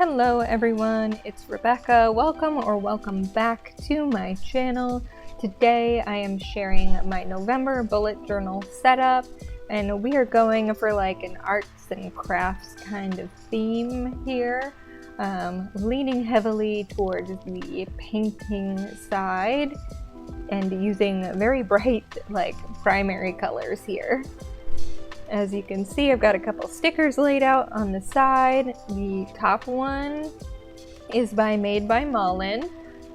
Hello everyone, it's Rebecca. Welcome back to my channel. Today I am sharing my November bullet journal setup, and we are going for like an arts and crafts kind of theme here, leaning heavily towards the painting side and using very bright like primary colors here. As you can see, I've got a couple stickers laid out on the side. The top one is Made by Malin.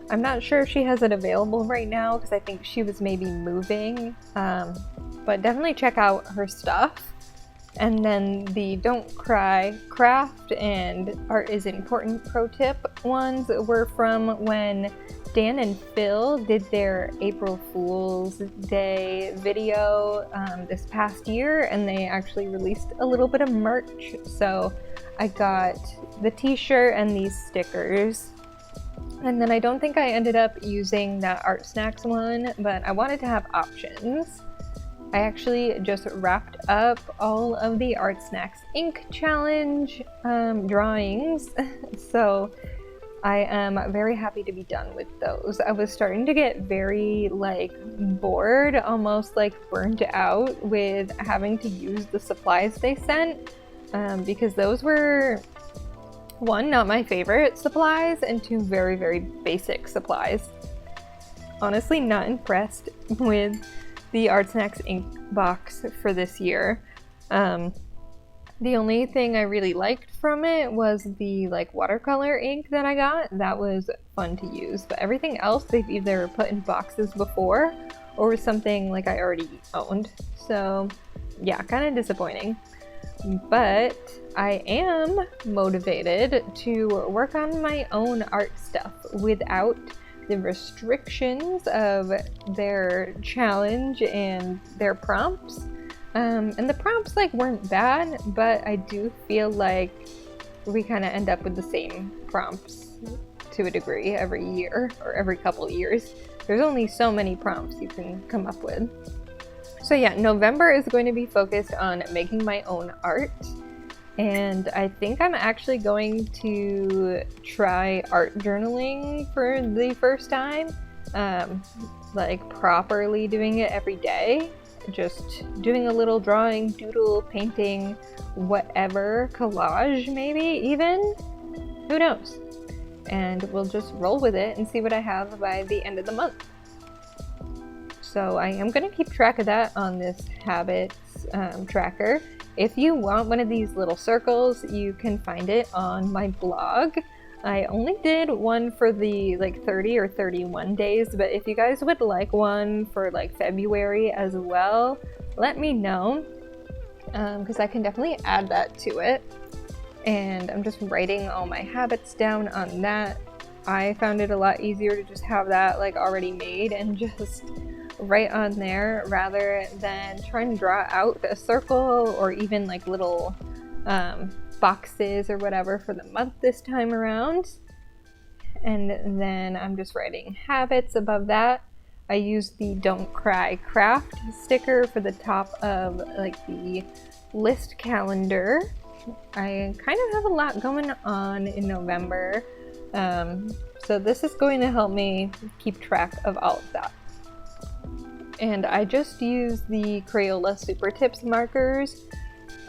I'm not sure if she has it available right now because I think she was maybe moving, but definitely check out her stuff. And then the Don't Cry Craft and Art is Important pro tip ones were from when Dan and Phil did their April Fool's Day video this past year, and they actually released a little bit of merch. So I got the t-shirt and these stickers. And then I don't think I ended up using that Art Snacks one, but I wanted to have options. I actually just wrapped up all of the Art Snacks Ink Challenge drawings. So I am very happy to be done with those. I was starting to get very like bored, almost like burnt out with having to use the supplies they sent, because those were, one, not my favorite supplies, and two, very, very basic supplies. Honestly, not impressed with the Art Snacks ink box for this year. The only thing I really liked from it was the like watercolor ink that I got. That was fun to use, but everything else they've either put in boxes before or something like I already owned. So yeah, kind of disappointing. But I am motivated to work on my own art stuff without the restrictions of their challenge and their prompts. And the prompts like weren't bad, but I do feel like we kind of end up with the same prompts to a degree every year or every couple years. There's only so many prompts you can come up with. So yeah, November is going to be focused on making my own art, and I think I'm actually going to try art journaling for the first time, like properly doing it every day. Just doing a little drawing, doodle, painting, whatever, collage maybe even, who knows? And we'll just roll with it and see what I have by the end of the month. So I am going to keep track of that on this habits tracker. If you want one of these little circles, you can find it on my blog. I only did one for the like 30 or 31 days, but if you guys would like one for like February as well, let me know, because I can definitely add that to it. And I'm just writing all my habits down on that. I found it a lot easier to just have that like already made and just write on there rather than trying to draw out a circle or even like little boxes or whatever for the month this time around. And then I'm just writing habits above that. I use the Don't Cry Craft sticker for the top of like the list calendar. I kind of have a lot going on in November, so this is going to help me keep track of all of that. And I just use the Crayola Super Tips markers.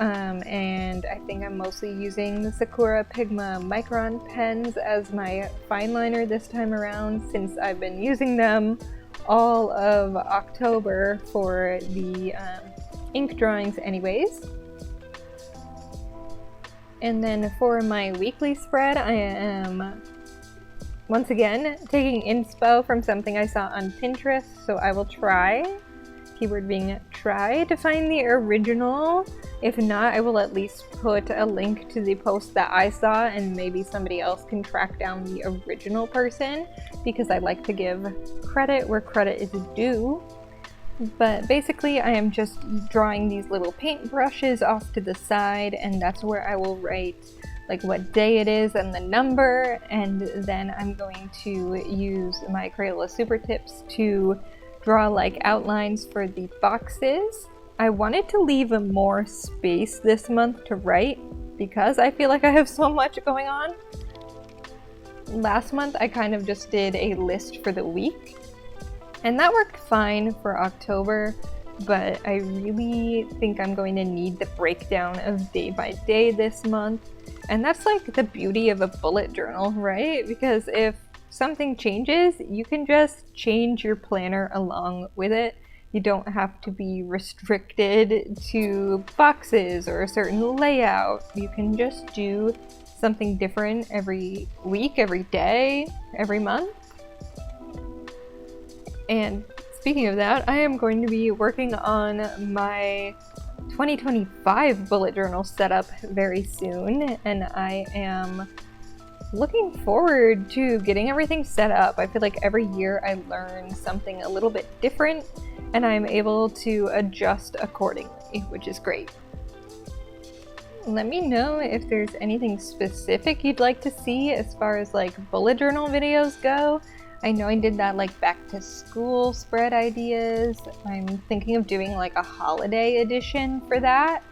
And I think I'm mostly using the Sakura Pigma Micron pens as my fine liner this time around, since I've been using them all of October for the ink drawings anyways. And then for my weekly spread, I am once again taking inspo from something I saw on Pinterest, so I will try, keyword being try, to find the original. If not, I will at least put a link to the post that I saw, and maybe somebody else can track down the original person, because I like to give credit where credit is due. But basically, I am just drawing these little paint brushes off to the side, and that's where I will write like what day it is and the number, and then I'm going to use my Crayola Super Tips to draw like outlines for the boxes. I wanted to leave more space this month to write because I feel like I have so much going on. last month I kind of just did a list for the week, and that worked fine for October, but I really think I'm going to need the breakdown of day by day this month. And that's like the beauty of a bullet journal, right? Because if something changes, you can just change your planner along with it. You don't have to be restricted to boxes or a certain layout. You can just do something different every week, every day, every month. And speaking of that, I am going to be working on my 2025 bullet journal setup very soon, and I am looking forward to getting everything set up. I feel like every year I learn something a little bit different, and I'm able to adjust accordingly, which is great. Let me know if there's anything specific you'd like to see as far as like bullet journal videos go. I know I did that like back to school spread ideas. I'm thinking of doing like a holiday edition for that.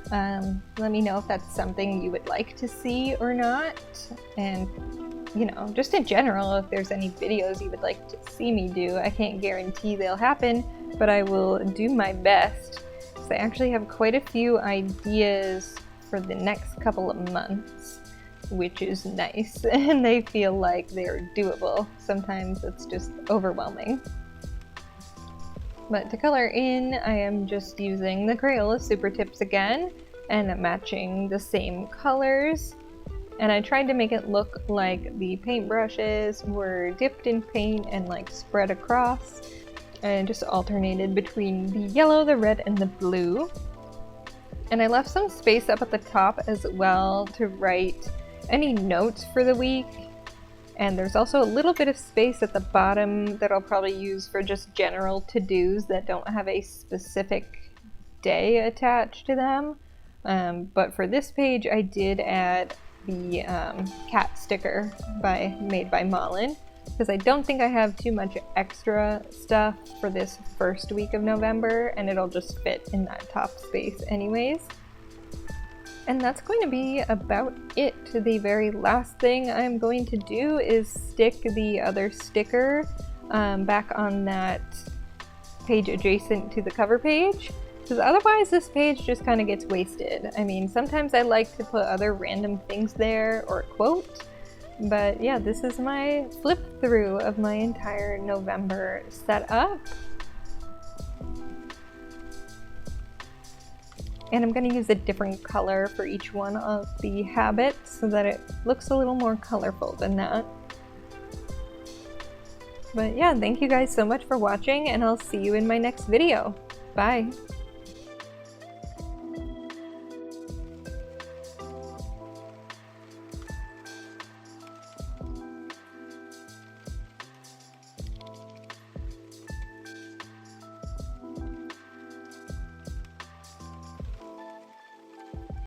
Let me know if that's something you would like to see or not. And you know, just in general, if there's any videos you would like to see me do. I can't guarantee they'll happen, but I will do my best. So I actually have quite a few ideas for the next couple of months, which is nice, and they feel like they're doable. Sometimes it's just overwhelming. But to color in, I am just using the Crayola Super Tips again, and matching the same colors. And I tried to make it look like the paintbrushes were dipped in paint and like spread across, and just alternated between the yellow, the red, and the blue. And I left some space up at the top as well to write any notes for the week. And there's also a little bit of space at the bottom that I'll probably use for just general to-dos that don't have a specific day attached to them. But for this page, I did add the cat sticker made by Malin, because I don't think I have too much extra stuff for this first week of November, and it'll just fit in that top space anyways. And that's going to be about it. The very last thing I'm going to do is stick the other sticker back on that page adjacent to the cover page, because otherwise this page just kind of gets wasted. I mean, sometimes I like to put other random things there or a quote, but yeah, this is my flip through of my entire November setup. And I'm going to use a different color for each one of the habits so that it looks a little more colorful than that. But yeah, thank you guys so much for watching, and I'll see you in my next video. Bye!